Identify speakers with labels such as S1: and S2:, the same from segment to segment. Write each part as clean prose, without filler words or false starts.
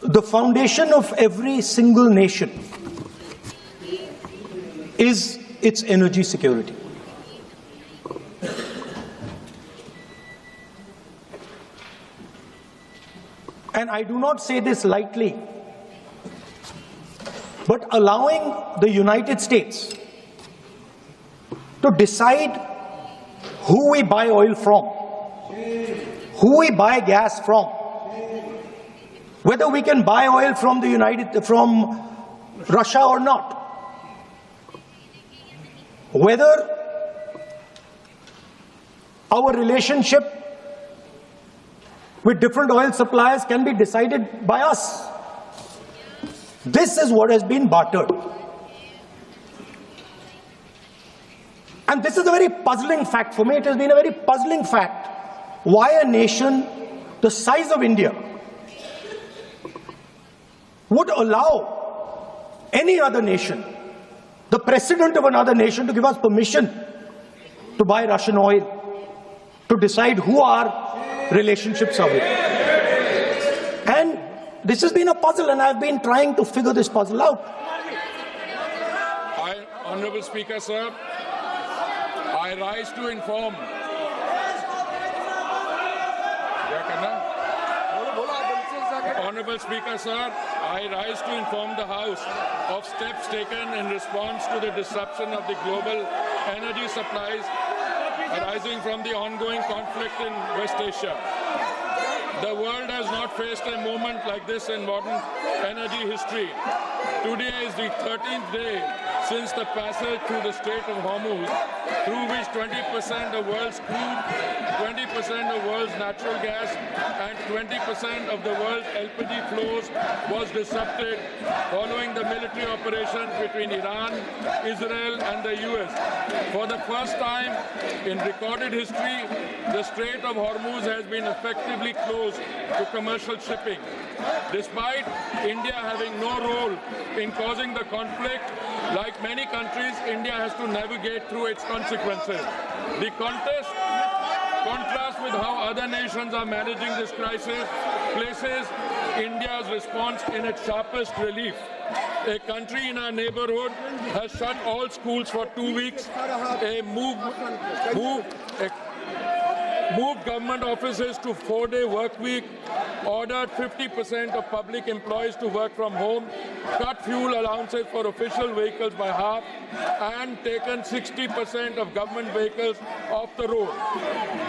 S1: the foundation of every single nation is its energy security. And I do not say this lightly, but allowing the United States to decide who we buy oil from, who we buy gas from, whether we can buy oil from Russia or not, whether our relationship with different oil suppliers can be decided by us. This is what has been bartered. And this is a very puzzling fact for me. It has been a very puzzling fact why a nation the size of India would allow any other nation, the president of another nation, to give us permission to buy Russian oil, to decide who our relationships are with. And this has been a puzzle, and I've been trying to figure this puzzle out.
S2: Honourable Speaker, sir, I rise to inform. Honourable Speaker, sir, I rise to inform the House of steps taken in response to the disruption of the global energy supplies arising from the ongoing conflict in West Asia. The world has not faced a moment like this in modern energy history. Today is the 13th day since the passage through the Strait of Hormuz, through which 20% of world's crude, 20% of world's natural gas, and 20% of the world's LPG flows was disrupted following the military operation between Iran, Israel, and the US. For the first time in recorded history, the Strait of Hormuz has been effectively closed to commercial shipping. Despite India having no role in causing the conflict, like many countries, India has to navigate through its consequences. The contrast with how other nations are managing this crisis places India's response in its sharpest relief. A country in our neighborhood has shut all schools for 2 weeks, moved government offices to 4-day work week, ordered 50% of public employees to work from home, cut fuel allowances for official vehicles by half, and taken 60% of government vehicles off the road.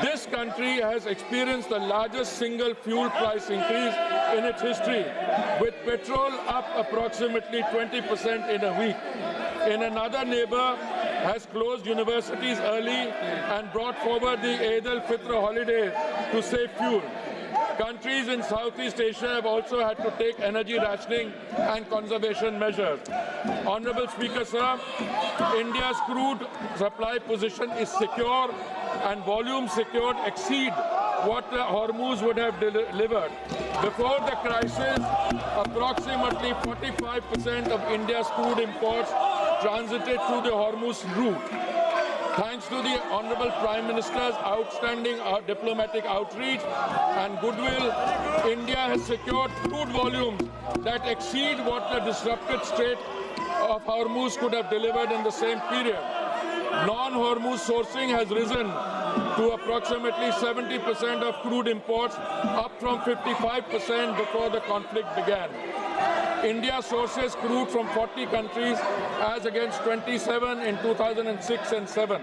S2: This country has experienced the largest single fuel price increase in its history, with petrol up approximately 20% in a week. In another neighbor, has closed universities early and brought forward the Eid al-Fitr holiday to save fuel. Countries in Southeast Asia have also had to take energy rationing and conservation measures. Honourable Speaker, sir, India's crude supply position is secure and volumes secured exceed what the Hormuz would have delivered. Before the crisis, approximately 45% of India's crude imports transited through the Hormuz route. Thanks to the Honourable Prime Minister's outstanding diplomatic outreach and goodwill, India has secured crude volumes that exceed what the disrupted Strait of Hormuz could have delivered in the same period. Non-Hormuz sourcing has risen to approximately 70% of crude imports, up from 55% before the conflict began. India sources crude from 40 countries as against 27 in 2006 and 7.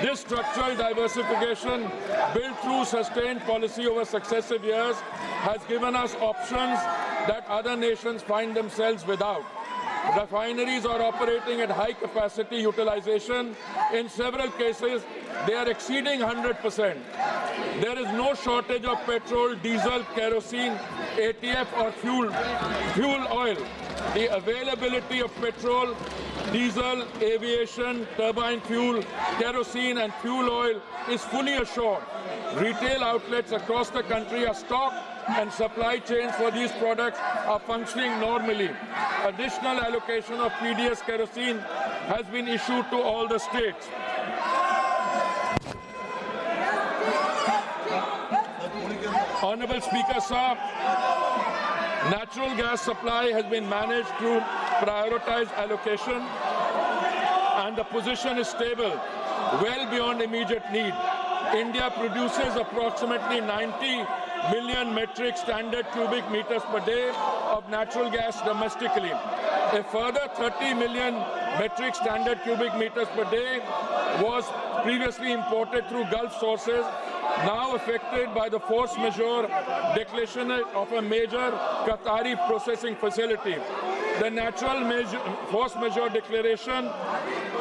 S2: This structural diversification, built through sustained policy over successive years, has given us options that other nations find themselves without. Refineries are operating at high capacity utilization. In several cases, they are exceeding 100%. There is no shortage of petrol, diesel, kerosene, ATF or fuel oil. The availability of petrol, diesel, aviation, turbine fuel, kerosene and fuel oil is fully assured. Retail outlets across the country are stocked and supply chains for these products are functioning normally. Additional allocation of PDS kerosene has been issued to all the states. Honourable Speaker, sir, Natural gas supply has been managed through prioritized allocation, and the position is stable, well beyond immediate need. India produces approximately 90 million metric standard cubic meters per day of natural gas domestically. A further 30 million metric standard cubic meters per day was previously imported through Gulf sources, now affected by the force majeure declaration of a major Qatari processing facility. The force majeure declaration,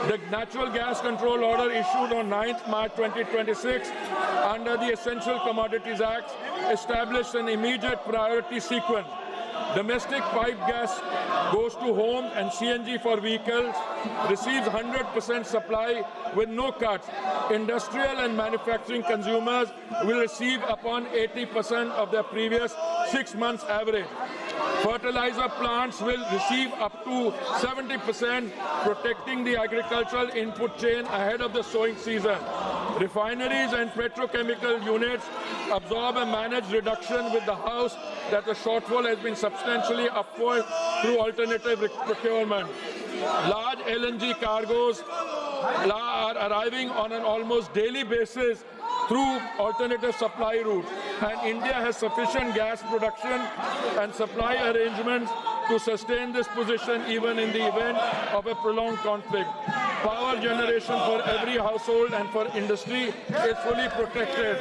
S2: the Natural Gas Control Order issued on 9th March 2026 under the Essential Commodities Act established an immediate priority sequence. Domestic pipe gas goes to homes and CNG for vehicles, receives 100% supply with no cuts. Industrial and manufacturing consumers will receive upon 80% of their previous 6 months average. Fertilizer plants will receive up to 70%, protecting the agricultural input chain ahead of the sowing season. Refineries and petrochemical units absorb a managed reduction with the House that the shortfall has been substantially upward through alternative procurement. Large LNG cargoes are arriving on an almost daily basis through alternative supply routes, and India has sufficient gas production and supply arrangements to sustain this position even in the event of a prolonged conflict. Power generation for every household and for industry is fully protected.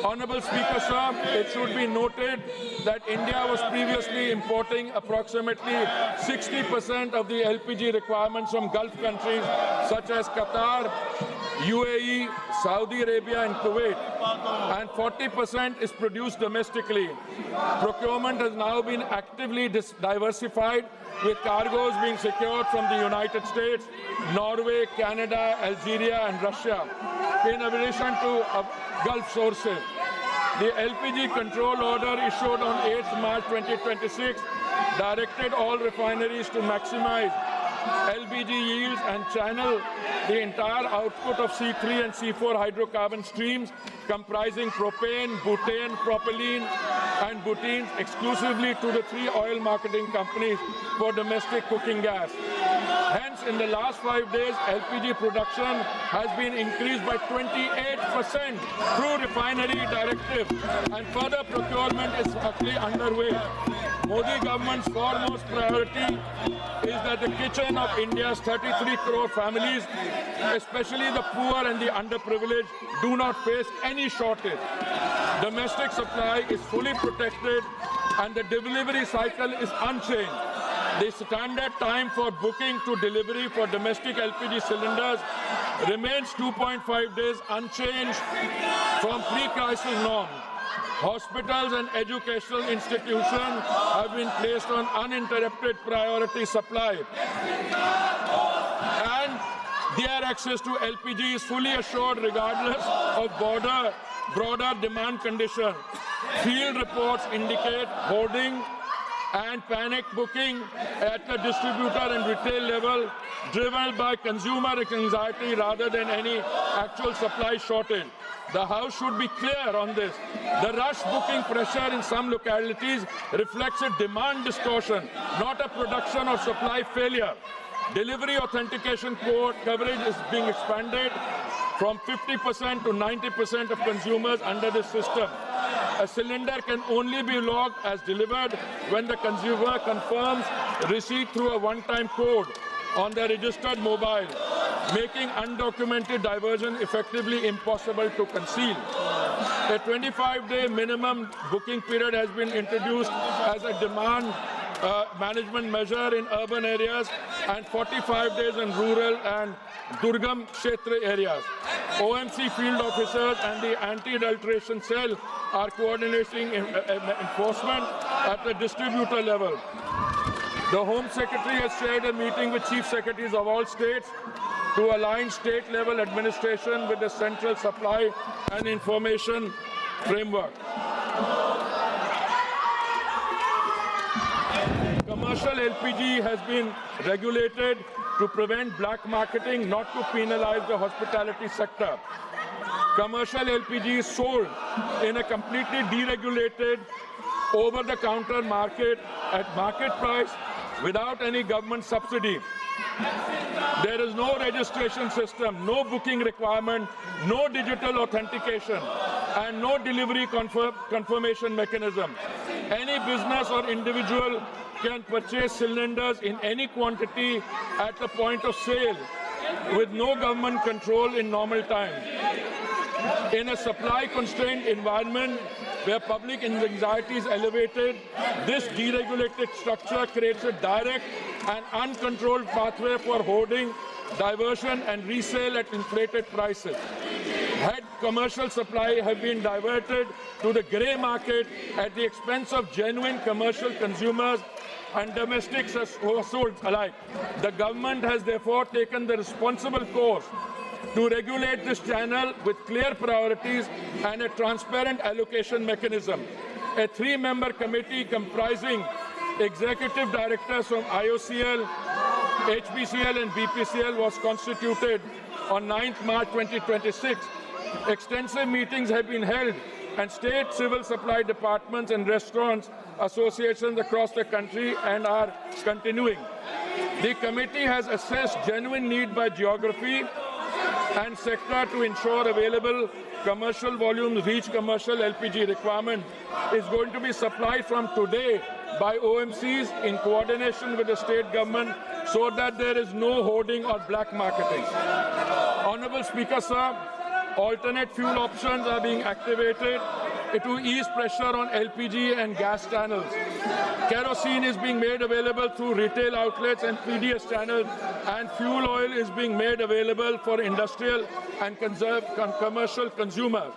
S2: Honorable Speaker, sir, it should be noted that India was previously importing approximately 60% of the LPG requirements from Gulf countries such as Qatar, UAE, Saudi Arabia and Kuwait, and 40% is produced domestically. Procurement has now been actively diversified, with cargoes being secured from the United States, Norway, Canada, Algeria and Russia, in addition to Gulf sources. The LPG control order issued on 8th March 2026 directed all refineries to maximize LPG yields and channel the entire output of C3 and C4 hydrocarbon streams comprising propane, butane, propylene and butenes exclusively to the 3 oil marketing companies for domestic cooking gas. Hence, in the last 5 days, LPG production has been increased by 28% through refinery directive, and further procurement is actually underway. Modi government's foremost priority is that the kitchen of India's 33 crore families, especially the poor and the underprivileged, do not face any shortage. Domestic supply is fully protected and the delivery cycle is unchanged. The standard time for booking to delivery for domestic LPG cylinders remains 2.5 days, unchanged from pre-crisis norms. Hospitals and educational institutions have been placed on uninterrupted priority supply, and their access to LPG is fully assured regardless of broader demand conditions. Field reports indicate hoarding and panic booking at the distributor and retail level, driven by consumer anxiety rather than any actual supply shortage. The House should be clear on this. The rush booking pressure in some localities reflects a demand distortion, not a production or supply failure. Delivery authentication code coverage is being expanded from 50% to 90% of consumers under this system. A cylinder can only be logged as delivered when the consumer confirms receipt through a one-time code on their registered mobile, making undocumented diversion effectively impossible to conceal. A 25-day minimum booking period has been introduced as a demand management measure in urban areas and 45 days in rural and Durgam Kshetra areas. OMC field officers and the anti-adulteration cell are coordinating enforcement at the distributor level. The Home Secretary has shared a meeting with Chief Secretaries of all states to align state-level administration with the central supply and information framework. Commercial LPG has been regulated to prevent black marketing, not to penalize the hospitality sector. Commercial LPG is sold in a completely deregulated over-the-counter market at market price without any government subsidy. There is no registration system, no booking requirement, no digital authentication, and no delivery confirmation mechanism. Any business or individual can purchase cylinders in any quantity at the point of sale with no government control in normal time. In a supply-constrained environment where public anxiety is elevated, this deregulated structure creates a direct and uncontrolled pathway for hoarding, diversion, and resale at inflated prices. Had commercial supply have been diverted to the grey market at the expense of genuine commercial consumers and domestic households alike. The government has therefore taken the responsible course to regulate this channel with clear priorities and a transparent allocation mechanism. A three-member committee comprising executive directors from IOCL, HPCL and BPCL was constituted on 9th March 2026. Extensive meetings have been held and state civil supply departments and restaurants associations across the country and are continuing. The committee has assessed genuine need by geography and sector to ensure available commercial volumes reach commercial LPG requirement is going to be supplied from today by OMCs in coordination with the state government so that there is no hoarding or black marketing. Honorable Speaker, sir, alternate fuel options are being activated to ease pressure on LPG and gas channels. Kerosene is being made available through retail outlets and PDS channels, and fuel oil is being made available for industrial and commercial consumers.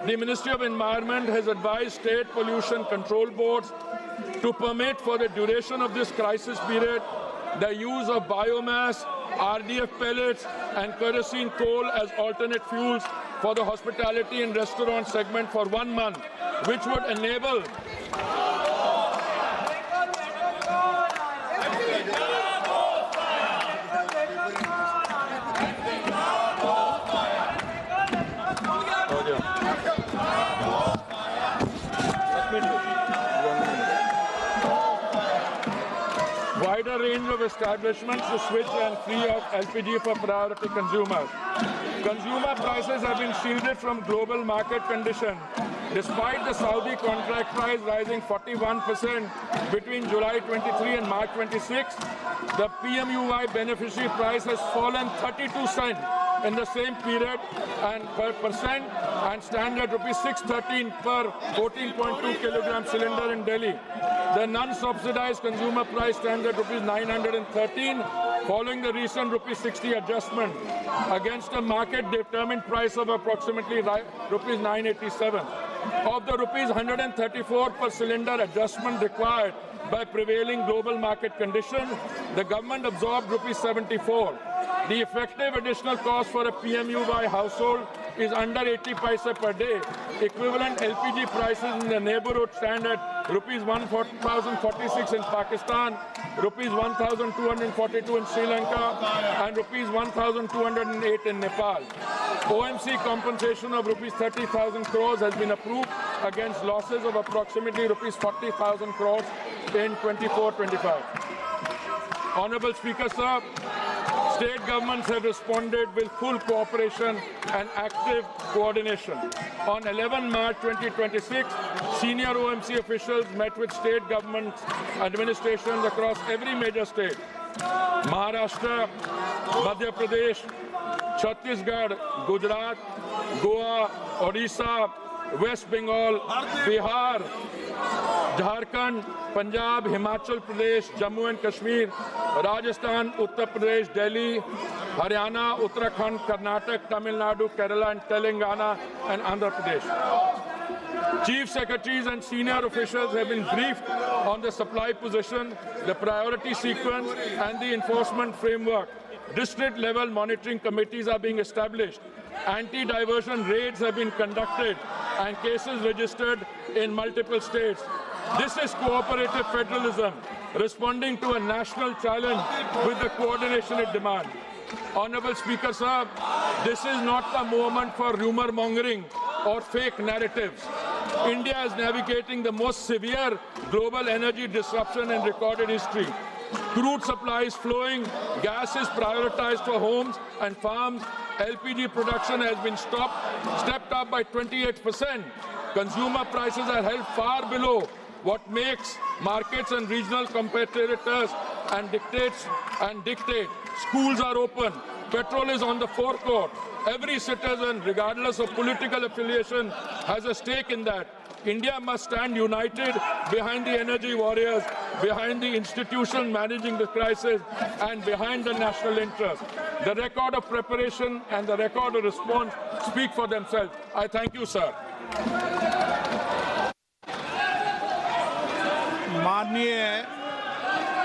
S2: The Ministry of Environment has advised state pollution control boards to permit for the duration of this crisis period the use of biomass, RDF pellets, and kerosene coal as alternate fuels for the hospitality and restaurant segment for 1 month, which would enable wider range of establishments to switch and free up LPG for priority consumers. Consumer prices have been shielded from global market conditions. Despite the Saudi contract price rising 41% between July 23 and March 26, the PMUY beneficiary price has fallen 32 cents in the same period and per percent and stand at rupees 613 per 14.2 kilogram cylinder in Delhi. The non-subsidized consumer price stands at rupees 913 following the recent rupees 60 adjustment against a market-determined price of approximately rupees 987. Of the rupees 134 per cylinder adjustment required by prevailing global market conditions, the government absorbed rupees 74. The effective additional cost for a PMUY household is under 80 paise per day. Equivalent LPG prices in the neighborhood stand at rupees 1,046 in Pakistan, rupees 1,242 in Sri Lanka, and rupees 1,208 in Nepal. OMC compensation of rupees 30,000 crores has been approved against losses of approximately rupees 40,000 crores in 24-25. Honorable Speaker, sir, state governments have responded with full cooperation and active coordination. On 11 March 2026, senior OMC officials met with state government administrations across every major state. Maharashtra, Madhya Pradesh, Chhattisgarh, Gujarat, Goa, Odisha, West Bengal, Bihar, Jharkhand, Punjab, Himachal Pradesh, Jammu and Kashmir, Rajasthan, Uttar Pradesh, Delhi, Haryana, Uttarakhand, Karnataka, Tamil Nadu, Kerala and Telangana and Andhra Pradesh. Chief secretaries and senior officials have been briefed on the supply position, the priority sequence and the enforcement framework. District-level monitoring committees are being established. Anti-diversion raids have been conducted and cases registered in multiple states. This is cooperative federalism, responding to a national challenge with the coordination it demands. Honorable Speaker, sir, this is not the moment for rumor mongering or fake narratives. India is navigating the most severe global energy disruption in recorded history. Crude supplies flowing, gas is prioritized for homes and farms, LPG production has been stepped up by 28%. Consumer prices are held far below what makes markets and regional competitors and dictate. Schools are open. Petrol is on the forecourt. Every citizen, regardless of political affiliation, has a stake in that. India must stand united behind the energy warriors, behind the institution managing the crisis, and behind the national interest. The record of preparation and the record of response speak for themselves. I thank you, sir.
S3: माननीय